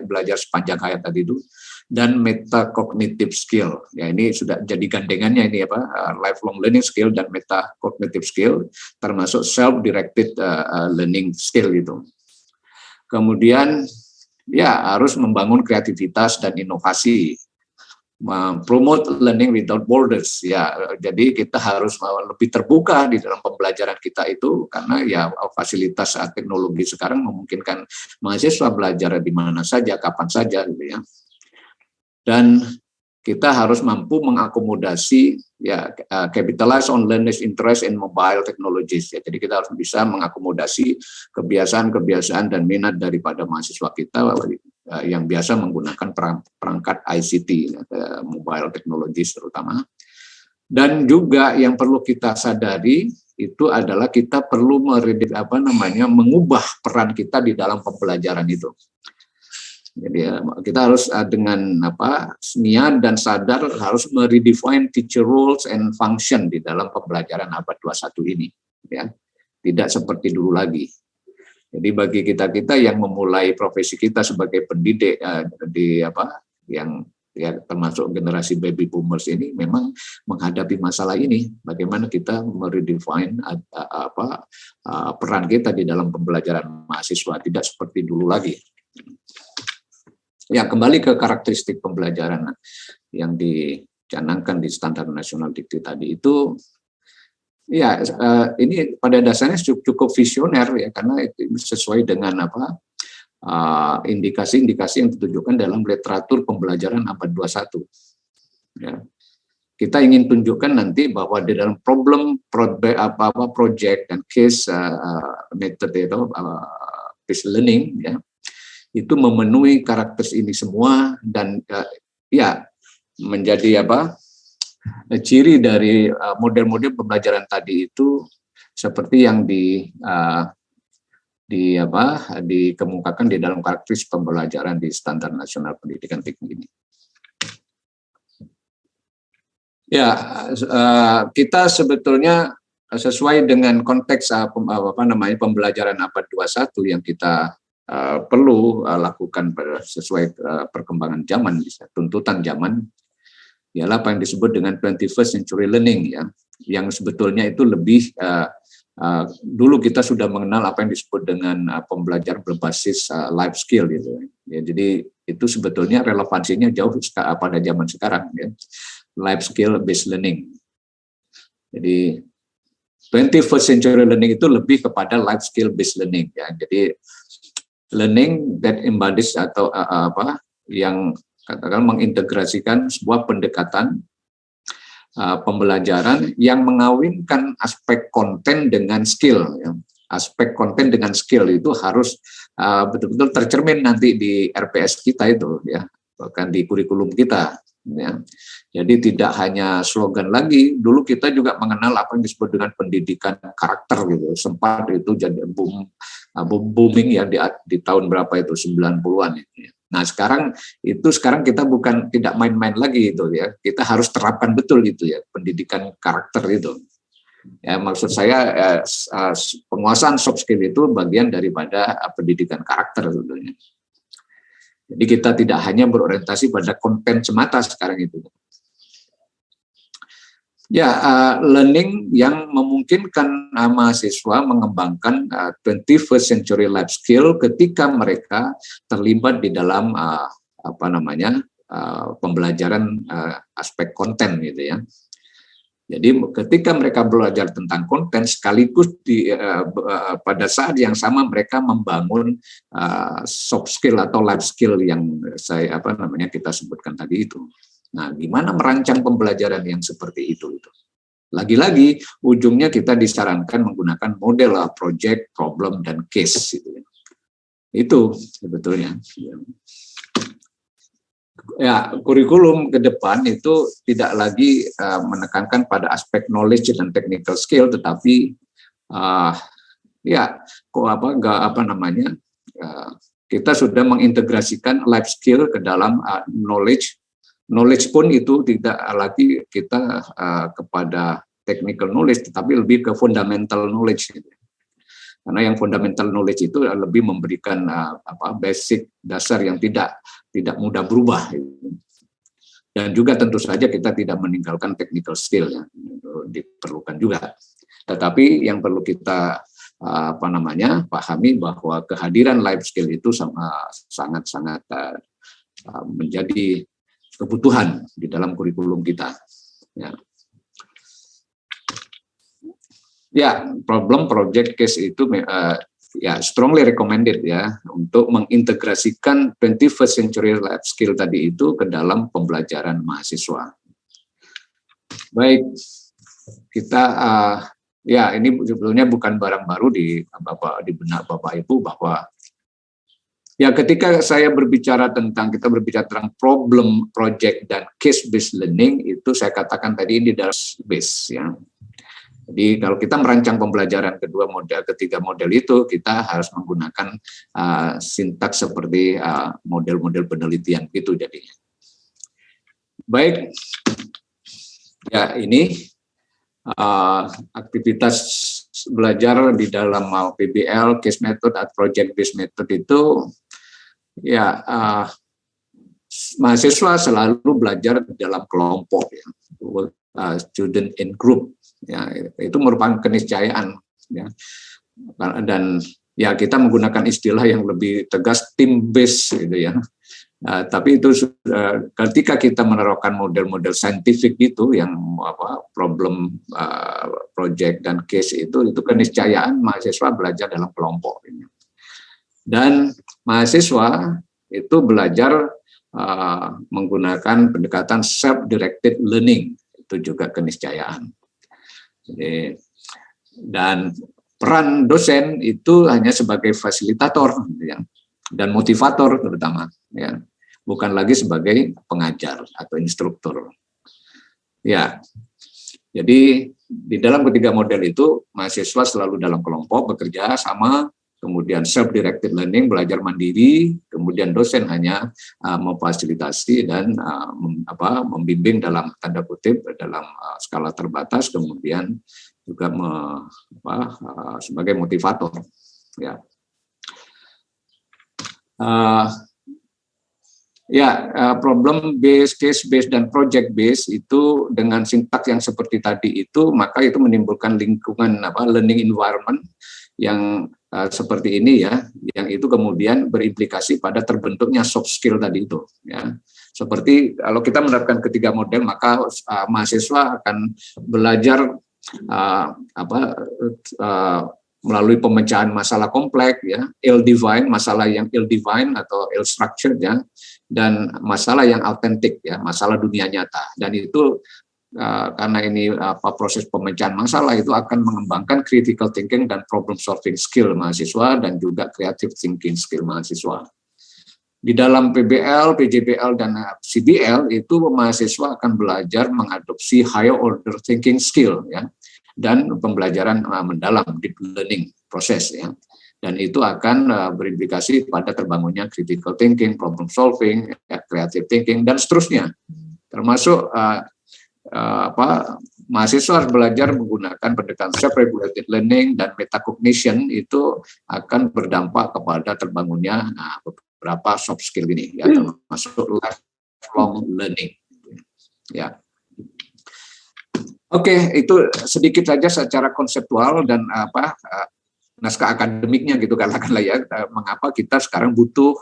belajar sepanjang hayat tadi itu, dan metacognitive skill. Ya, ini sudah jadi gandengannya ini apa, lifelong learning skill dan metacognitive skill, termasuk self-directed learning skill itu. Kemudian ya harus membangun kreativitas dan inovasi, promote learning without borders. Ya, jadi kita harus lebih terbuka di dalam pembelajaran kita itu, karena ya fasilitas teknologi sekarang memungkinkan mahasiswa belajar di mana saja, kapan saja, gitu ya. Dan kita harus mampu mengakomodasi ya capitalize on learners' interest in mobile technologies. Ya, jadi kita harus bisa mengakomodasi kebiasaan-kebiasaan dan minat daripada mahasiswa kita yang biasa menggunakan perangkat ICT, mobile technologies terutama. Dan juga yang perlu kita sadari itu adalah kita perlu mengubah peran kita di dalam pembelajaran itu. Jadi kita harus dengan niat dan sadar harus meredefine teacher roles and function di dalam pembelajaran abad 21 ini, ya. Tidak seperti dulu lagi. Jadi bagi kita yang memulai profesi kita sebagai pendidik yang ya termasuk generasi baby boomers ini memang menghadapi masalah ini, bagaimana kita meredefine peran kita di dalam pembelajaran mahasiswa, tidak seperti dulu lagi. Ya, kembali ke karakteristik pembelajaran yang dicanangkan di standar nasional dikti tadi itu, ya ini pada dasarnya cukup visioner ya, karena itu sesuai dengan indikasi-indikasi yang ditunjukkan dalam literatur pembelajaran abad 21. Ya. Kita ingin tunjukkan nanti bahwa di dalam project dan case method itu based learning ya, itu memenuhi karakter ini semua, dan ya menjadi ciri dari model-model pembelajaran tadi itu seperti yang dikemukakan di dalam karakteristik pembelajaran di standar nasional pendidikan tinggi ini. Ya, kita sebetulnya sesuai dengan konteks pembelajaran abad 21 yang kita perlu lakukan sesuai perkembangan zaman, tuntutan zaman, ialah apa yang disebut dengan 21st century learning ya, yang sebetulnya itu lebih dulu kita sudah mengenal apa yang disebut dengan pembelajaran berbasis life skill gitu ya. Jadi itu sebetulnya relevansinya jauh pada zaman sekarang ya, life skill based learning. Jadi 21st century learning itu lebih kepada life skill based learning ya. Jadi learning that embodies atau yang katakan mengintegrasikan sebuah pendekatan pembelajaran yang mengawinkan aspek konten dengan skill. Ya. Aspek konten dengan skill itu harus betul-betul tercermin nanti di RPS kita itu, ya, bahkan di kurikulum kita. Ya. Jadi tidak hanya slogan lagi. Dulu kita juga mengenal apa yang disebut dengan pendidikan karakter gitu. Sempat itu jadi booming ya di tahun berapa itu 90-an ya. Nah, sekarang kita tidak main-main lagi itu ya. Kita harus terapkan betul itu ya, pendidikan karakter itu. Ya, maksud saya penguasaan soft skill itu bagian daripada pendidikan karakter sebetulnya. Jadi kita tidak hanya berorientasi pada konten semata sekarang itu. Ya, learning yang memungkinkan mahasiswa mengembangkan 21st century life skill ketika mereka terlibat di dalam pembelajaran aspek konten gitu ya. Jadi ketika mereka belajar tentang konten sekaligus pada saat yang sama mereka membangun soft skill atau life skill yang kita sebutkan tadi itu. Nah, gimana merancang pembelajaran yang seperti itu? Lagi-lagi ujungnya kita disarankan menggunakan model project, problem, dan case. Itu sebetulnya. Ya, kurikulum ke depan itu tidak lagi menekankan pada aspek knowledge dan technical skill, tetapi kita sudah mengintegrasikan life skill ke dalam knowledge. Knowledge pun itu tidak lagi kita kepada technical knowledge, tetapi lebih ke fundamental knowledge. Karena yang fundamental knowledge itu lebih memberikan basic dasar yang tidak mudah berubah. Dan juga tentu saja kita tidak meninggalkan technical skill ya, diperlukan juga. Tetapi yang perlu kita pahami bahwa kehadiran life skill itu sangat-sangat menjadi kebutuhan di dalam kurikulum kita. Ya, problem project case itu ya strongly recommended ya untuk mengintegrasikan 21st century life skill tadi itu ke dalam pembelajaran mahasiswa. Baik, kita ya ini sebetulnya bukan barang baru di benak Bapak Ibu bahwa ya ketika kita berbicara tentang problem project dan case based learning itu saya katakan tadi ini dalam base ya. Jadi kalau kita merancang pembelajaran ketiga model itu, kita harus menggunakan sintaks seperti model-model penelitian gitu jadinya. Baik, ya ini aktivitas belajar di dalam PBL, case method atau project based method itu, ya mahasiswa selalu belajar dalam kelompok ya, student in group. Ya, itu merupakan keniscayaan ya. Dan ya kita menggunakan istilah yang lebih tegas team based gitu ya. Tapi itu ketika kita menerapkan model-model saintifik itu yang problem project dan case itu keniscayaan mahasiswa belajar dalam kelompok ini. Dan mahasiswa itu belajar menggunakan pendekatan self-directed learning, itu juga keniscayaan. Dan peran dosen itu hanya sebagai fasilitator ya, dan motivator terutama ya, bukan lagi sebagai pengajar atau instruktur ya. Jadi di dalam ketiga model itu mahasiswa selalu dalam kelompok bekerja sama, kemudian self directed learning belajar mandiri, kemudian dosen hanya memfasilitasi dan membimbing dalam tanda kutip dalam skala terbatas, kemudian juga sebagai motivator ya. Problem based, case based dan project based itu dengan sintaks yang seperti tadi itu, maka itu menimbulkan lingkungan learning environment yang seperti ini ya, yang itu kemudian berimplikasi pada terbentuknya soft skill tadi itu ya. Seperti kalau kita menerapkan ketiga model, maka mahasiswa akan belajar melalui pemecahan masalah kompleks ya, ill-defined, masalah yang ill-defined atau ill-structured ya, dan masalah yang autentik ya, masalah dunia nyata. Dan itu karena ini proses pemecahan masalah itu akan mengembangkan critical thinking dan problem solving skill mahasiswa dan juga creative thinking skill mahasiswa. Di dalam PBL, PJBL dan CBL itu mahasiswa akan belajar mengadopsi higher order thinking skill ya, dan pembelajaran mendalam deep learning proses ya. Dan itu akan berimplikasi pada terbangunnya critical thinking, problem solving, creative thinking dan seterusnya. Termasuk mahasiswa harus belajar menggunakan pendekatan self-regulated learning dan metacognition, itu akan berdampak kepada terbangunnya beberapa soft skill ini, ya, termasuk lifelong learning. Ya. Oke, itu sedikit saja secara konseptual dan naskah akademiknya gitu katakanlah ya, mengapa kita sekarang butuh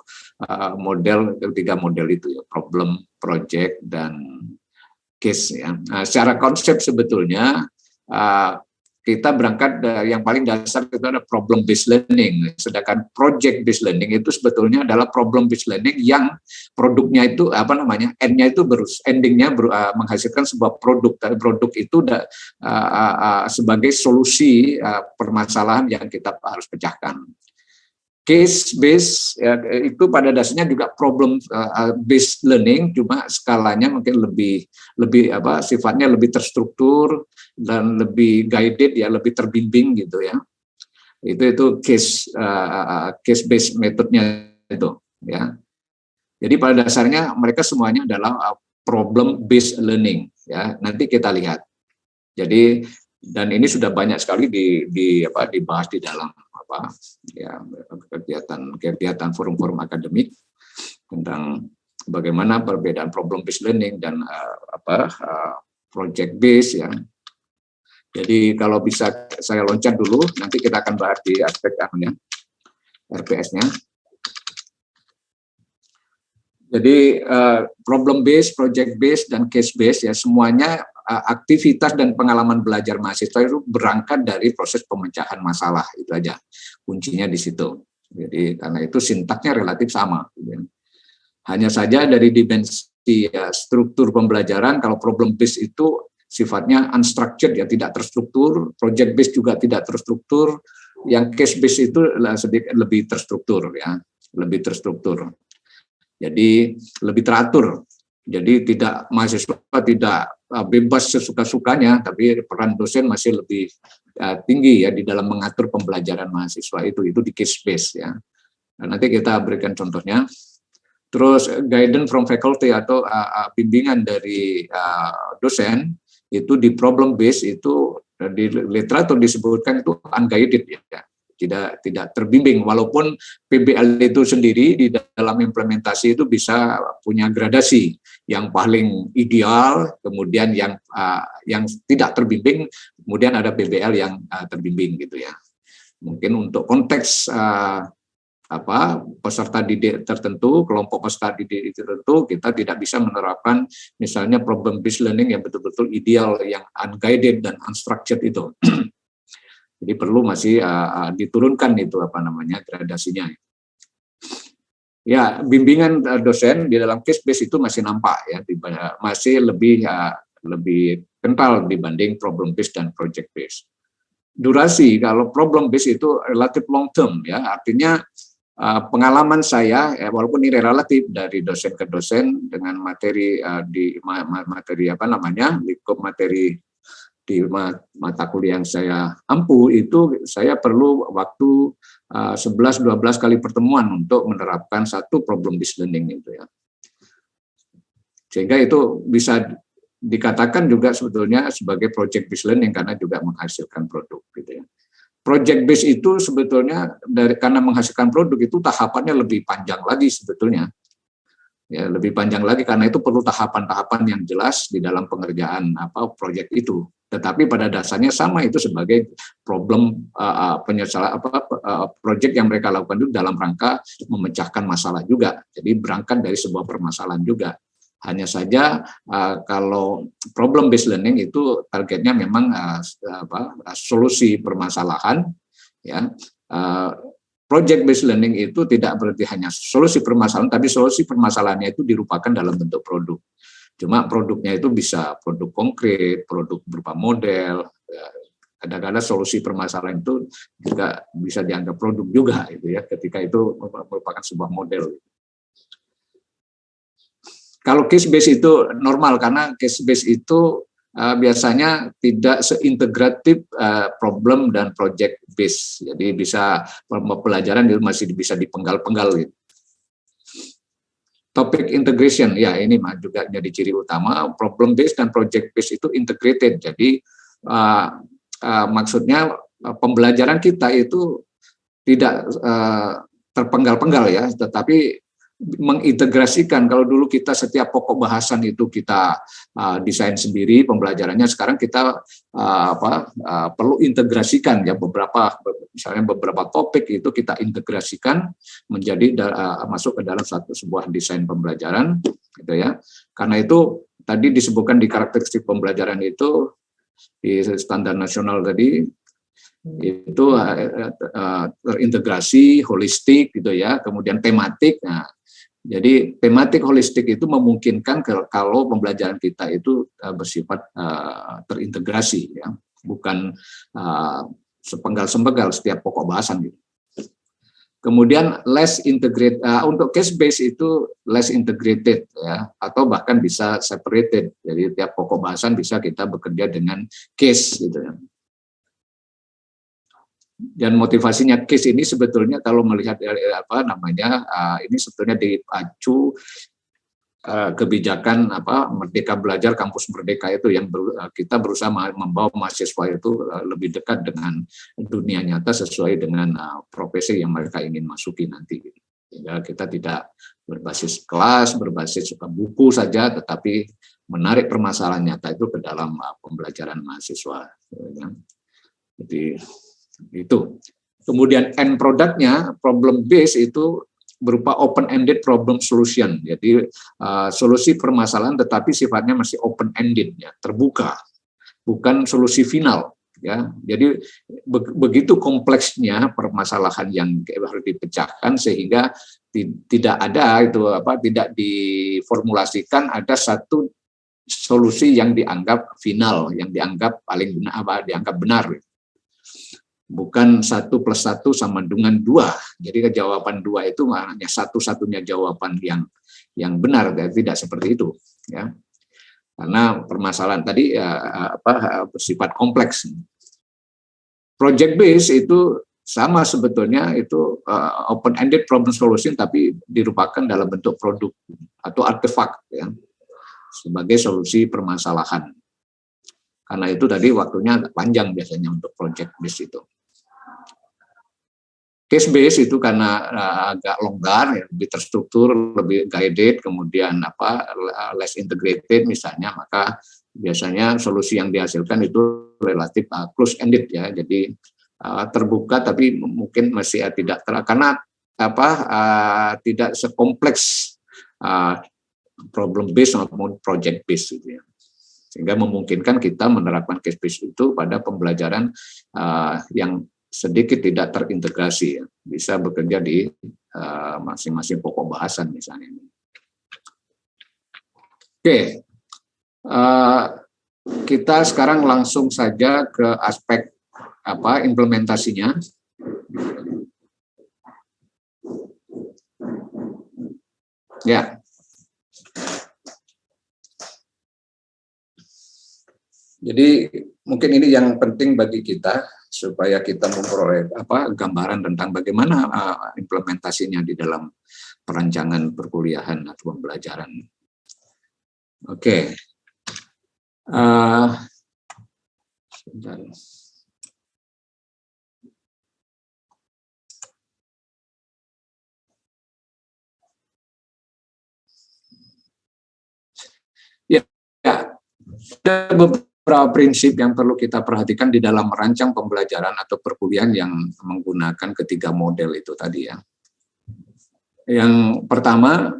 tiga model itu ya, problem, project dan case ya. Nah, secara konsep sebetulnya kita berangkat yang paling dasar itu ada problem based learning, sedangkan project based learning itu sebetulnya adalah problem based learning yang produknya itu endnya itu endingnya menghasilkan sebuah produk. Produk itu sebagai solusi permasalahan yang kita harus pecahkan. Case based ya, itu pada dasarnya juga problem based learning, cuma skalanya mungkin lebih sifatnya lebih terstruktur dan lebih guided ya, lebih terbimbing gitu ya. Itu case based metodenya itu ya. Jadi pada dasarnya mereka semuanya adalah problem based learning ya. Nanti kita lihat. Jadi dan ini sudah banyak sekali dibahas di dalam kegiatan forum-forum akademik tentang bagaimana perbedaan problem based learning dan project based ya. Jadi kalau bisa saya loncat dulu, nanti kita akan bahas di aspek RPS-nya. Jadi problem based, project based, dan case based ya semuanya aktivitas dan pengalaman belajar mahasiswa itu berangkat dari proses pemecahan masalah, itu aja kuncinya di situ. Jadi karena itu sintaksnya relatif sama. Hanya saja dari dimensi struktur pembelajaran, kalau problem based itu sifatnya unstructured ya, tidak terstruktur, project based juga tidak terstruktur, yang case based itu sedikit lebih terstruktur ya, lebih terstruktur. Jadi lebih teratur. Jadi tidak mahasiswa tidak bebas sesuka-sukanya, tapi peran dosen masih lebih tinggi ya di dalam mengatur pembelajaran mahasiswa itu di case based ya. Nah, nanti kita berikan contohnya. Terus guidance from faculty atau bimbingan dari dosen itu di problem base itu di literatur disebutkan itu unguided ya, tidak terbimbing, walaupun PBL itu sendiri di dalam implementasi itu bisa punya gradasi yang paling ideal, kemudian yang tidak terbimbing, kemudian ada PBL yang terbimbing gitu ya. Mungkin untuk konteks peserta didik tertentu, kelompok peserta didik tertentu, kita tidak bisa menerapkan misalnya problem based learning yang betul-betul ideal, yang unguided dan unstructured itu. Jadi perlu masih diturunkan itu gradasinya. Ya, bimbingan dosen di dalam case based itu masih nampak ya, masih lebih kental dibanding problem based dan project based. Durasi kalau problem based itu relatif long term ya, artinya pengalaman saya, walaupun ini relatif dari dosen ke dosen dengan materi lingkup materi di mata kuliah yang saya ampuh itu saya perlu waktu 11-12 kali pertemuan untuk menerapkan satu problem based learning itu ya. Sehingga itu bisa dikatakan juga sebetulnya sebagai project based learning karena juga menghasilkan produk gitu ya. Project base itu sebetulnya karena menghasilkan produk itu tahapannya lebih panjang lagi sebetulnya. Ya, lebih panjang lagi karena itu perlu tahapan-tahapan yang jelas di dalam pengerjaan proyek itu. Tetapi pada dasarnya sama itu sebagai problem proyek yang mereka lakukan itu dalam rangka memecahkan masalah juga. Jadi berangkat dari sebuah permasalahan juga. Hanya saja kalau problem based learning itu targetnya memang solusi permasalahan ya. Project based learning itu tidak berarti hanya solusi permasalahan, tapi solusi permasalahannya itu dirupakan dalam bentuk produk. Cuma produknya itu bisa produk konkret, produk berupa model. Kadang-kadang solusi permasalahan itu juga bisa dianggap produk juga itu ya, ketika itu merupakan sebuah model. Kalau case base itu normal karena case base itu biasanya tidak seintegratif problem dan project base. Jadi bisa pelajaran itu masih bisa dipenggal-penggal gitu. Topic integration ya ini juga jadi ciri utama, problem base dan project base itu integrated. Jadi maksudnya pembelajaran kita itu tidak terpenggal-penggal ya, tetapi mengintegrasikan. Kalau dulu kita setiap pokok bahasan itu kita desain sendiri pembelajarannya, sekarang kita perlu integrasikan ya beberapa topik itu kita integrasikan menjadi masuk ke dalam sebuah desain pembelajaran gitu ya. Karena itu tadi disebutkan di karakteristik pembelajaran itu di standar nasional tadi itu terintegrasi, holistik gitu ya, kemudian tematik. Nah, jadi tematik holistik itu memungkinkan kalau pembelajaran kita itu bersifat terintegrasi ya, bukan sepenggal-sepenggal setiap pokok bahasan gitu. Kemudian less integrated, untuk case base itu less integrated ya, atau bahkan bisa separated. Jadi tiap pokok bahasan bisa kita bekerja dengan case gitu ya. Dan motivasinya case ini sebetulnya kalau melihat ini sebetulnya dipacu kebijakan Merdeka Belajar Kampus Merdeka itu yang kita berusaha membawa mahasiswa itu lebih dekat dengan dunia nyata sesuai dengan profesi yang mereka ingin masuki nanti. Sehingga kita tidak berbasis kelas, berbasis buku saja, tetapi menarik permasalahan nyata itu ke dalam pembelajaran mahasiswa. Jadi itu. Kemudian end produknya, problem base itu berupa open-ended problem solution. Jadi solusi permasalahan tetapi sifatnya masih open-ended, ya, terbuka, bukan solusi final. Ya, jadi begitu kompleksnya permasalahan yang harus dipecahkan sehingga tidak ada tidak diformulasikan ada satu solusi yang dianggap final, yang dianggap paling benar, dianggap benar. Bukan 1 + 1 sama dengan 2. Jadi jawaban 2 itu hanya satu-satunya jawaban yang benar, tidak seperti itu, ya. Karena permasalahan tadi bersifat kompleks. Project base itu sama sebetulnya, itu open-ended problem solution tapi dirupakan dalam bentuk produk atau artefak, ya, sebagai solusi permasalahan. Karena itu tadi waktunya agak panjang biasanya untuk project base itu. Case base itu karena agak longgar, ya, lebih terstruktur, lebih guided, kemudian less integrated misalnya, maka biasanya solusi yang dihasilkan itu relatif close ended, ya. Jadi terbuka tapi mungkin masih tidak karena tidak sekompleks problem base maupun project base gitu, ya. Sehingga memungkinkan kita menerapkan case base itu pada pembelajaran yang sedikit tidak terintegrasi, ya. Bisa bekerja di masing-masing pokok bahasan misalnya. Oke, kita sekarang langsung saja ke aspek implementasinya. Ya. Jadi mungkin ini yang penting bagi kita supaya kita memperoleh gambaran tentang bagaimana implementasinya di dalam perancangan perkuliahan atau pembelajaran. Oke. Sebentar. Ya, ada beberapa prinsip yang perlu kita perhatikan di dalam merancang pembelajaran atau perkuliahan yang menggunakan ketiga model itu tadi, ya. Yang pertama,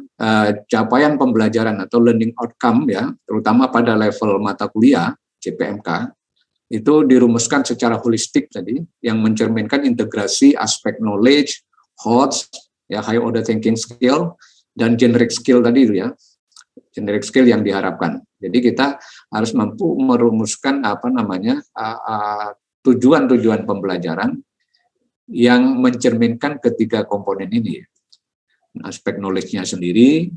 capaian pembelajaran atau learning outcome, ya, terutama pada level mata kuliah CPMK, itu dirumuskan secara holistik tadi, yang mencerminkan integrasi aspek knowledge, HOTS, ya, high order thinking skill, dan generic skill tadi itu, ya. Generic skill yang diharapkan. Jadi kita harus mampu merumuskan tujuan-tujuan pembelajaran yang mencerminkan ketiga komponen ini. Aspek knowledge-nya sendiri,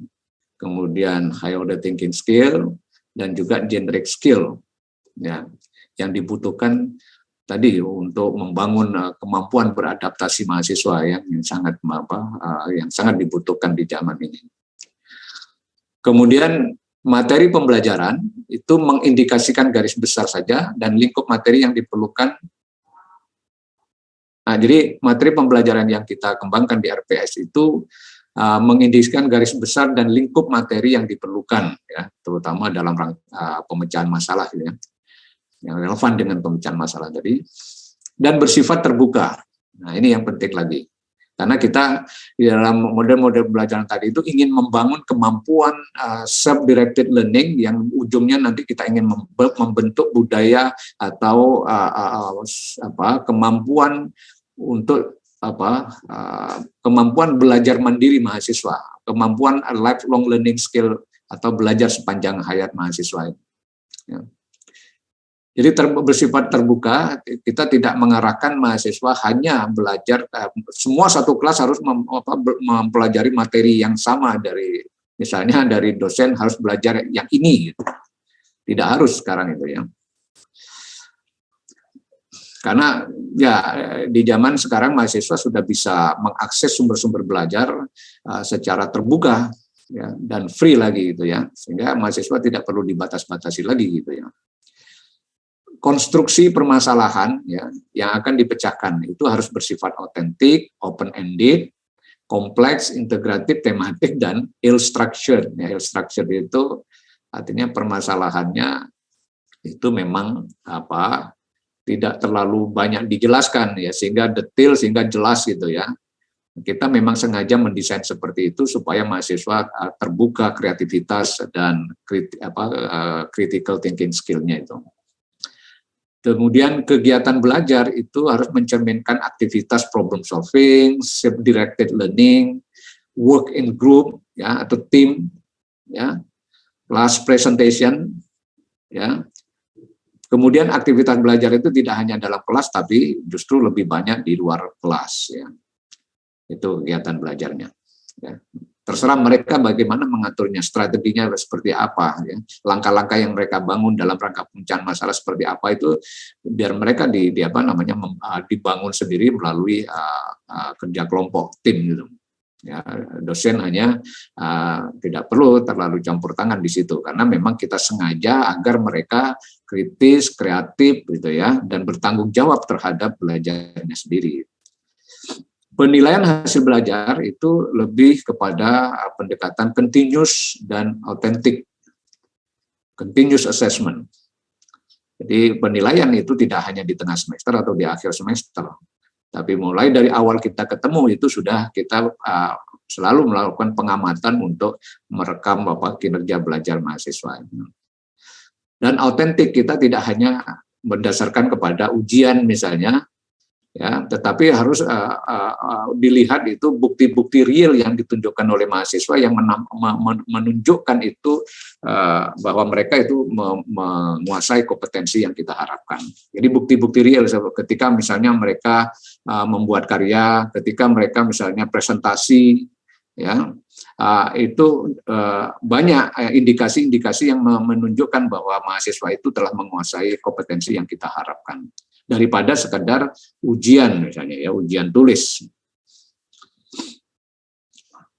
kemudian high order thinking skill, dan juga generic skill, ya, yang dibutuhkan tadi untuk membangun kemampuan beradaptasi mahasiswa yang sangat dibutuhkan di zaman ini. Kemudian materi pembelajaran itu mengindikasikan garis besar saja dan lingkup materi yang diperlukan. Nah, jadi materi pembelajaran yang kita kembangkan di RPS itu mengindikasikan garis besar dan lingkup materi yang diperlukan, ya, terutama dalam pemecahan masalah, ya, yang relevan dengan pemecahan masalah tadi, dan bersifat terbuka. Nah, ini yang penting lagi. Karena kita di dalam model-model pembelajaran tadi itu ingin membangun kemampuan self-directed learning yang ujungnya nanti kita ingin membentuk budaya atau kemampuan untuk kemampuan belajar mandiri mahasiswa, kemampuan lifelong learning skill atau belajar sepanjang hayat mahasiswa. Ya. Jadi bersifat terbuka, kita tidak mengarahkan mahasiswa hanya belajar, semua satu kelas harus mempelajari materi yang sama dari, misalnya dari dosen harus belajar yang ini, gitu. Tidak harus sekarang itu, ya. Karena ya di zaman sekarang mahasiswa sudah bisa mengakses sumber-sumber belajar secara terbuka, ya, dan free lagi gitu ya, sehingga mahasiswa tidak perlu dibatas-batasi lagi gitu ya. Konstruksi permasalahan ya yang akan dipecahkan itu harus bersifat otentik, open-ended, kompleks, integratif, tematik, dan ill-structured. Ya, ill-structured itu artinya permasalahannya itu memang tidak terlalu banyak dijelaskan ya, sehingga detail, sehingga jelas gitu ya. Kita memang sengaja mendesain seperti itu supaya mahasiswa terbuka kreativitas dan critical thinking skill-nya itu. Kemudian kegiatan belajar itu harus mencerminkan aktivitas problem solving, self-directed learning, work in group ya atau team ya, class presentation ya. Kemudian aktivitas belajar itu tidak hanya dalam kelas tapi justru lebih banyak di luar kelas ya. Itu kegiatan belajarnya. Ya. Terserah mereka bagaimana mengaturnya, strateginya seperti apa, ya. Langkah-langkah yang mereka bangun dalam rangka pemecahan masalah seperti apa itu biar mereka dibangun sendiri melalui kerja kelompok tim gitu. Ya, dosen hanya tidak perlu terlalu campur tangan di situ karena memang kita sengaja agar mereka kritis, kreatif gitu ya dan bertanggung jawab terhadap belajarnya sendiri. Penilaian hasil belajar itu lebih kepada pendekatan continuous dan authentic, continuous assessment. Jadi penilaian itu tidak hanya di tengah semester atau di akhir semester, tapi mulai dari awal kita ketemu itu sudah kita selalu melakukan pengamatan untuk merekam kinerja belajar mahasiswa. Dan autentik kita tidak hanya berdasarkan kepada ujian misalnya, ya, tetapi harus dilihat itu bukti-bukti real yang ditunjukkan oleh mahasiswa yang menunjukkan itu bahwa mereka itu menguasai kompetensi yang kita harapkan. Jadi bukti-bukti real ketika misalnya mereka membuat karya, ketika mereka misalnya presentasi, ya itu banyak indikasi-indikasi yang menunjukkan bahwa mahasiswa itu telah menguasai kompetensi yang kita harapkan. Daripada sekedar ujian misalnya ya, ujian tulis.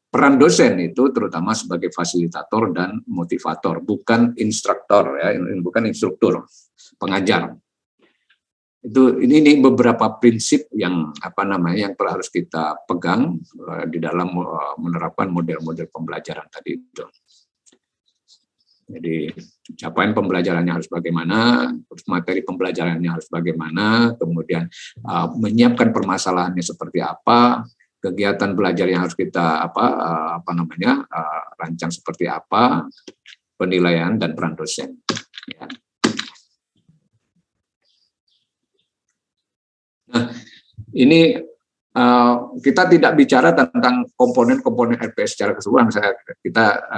Peran dosen itu terutama sebagai fasilitator dan motivator, bukan instruktur ya, bukan instruktur, pengajar. Ini beberapa prinsip yang yang harus kita pegang di dalam menerapkan model-model pembelajaran tadi itu. Jadi capaian pembelajarannya harus bagaimana, terus materi pembelajarannya harus bagaimana, kemudian menyiapkan permasalahannya seperti apa, kegiatan belajar yang harus kita rancang seperti apa, penilaian dan peran dosen. Ya. Nah, ini kita tidak bicara tentang komponen-komponen RPS secara keseluruhan, kita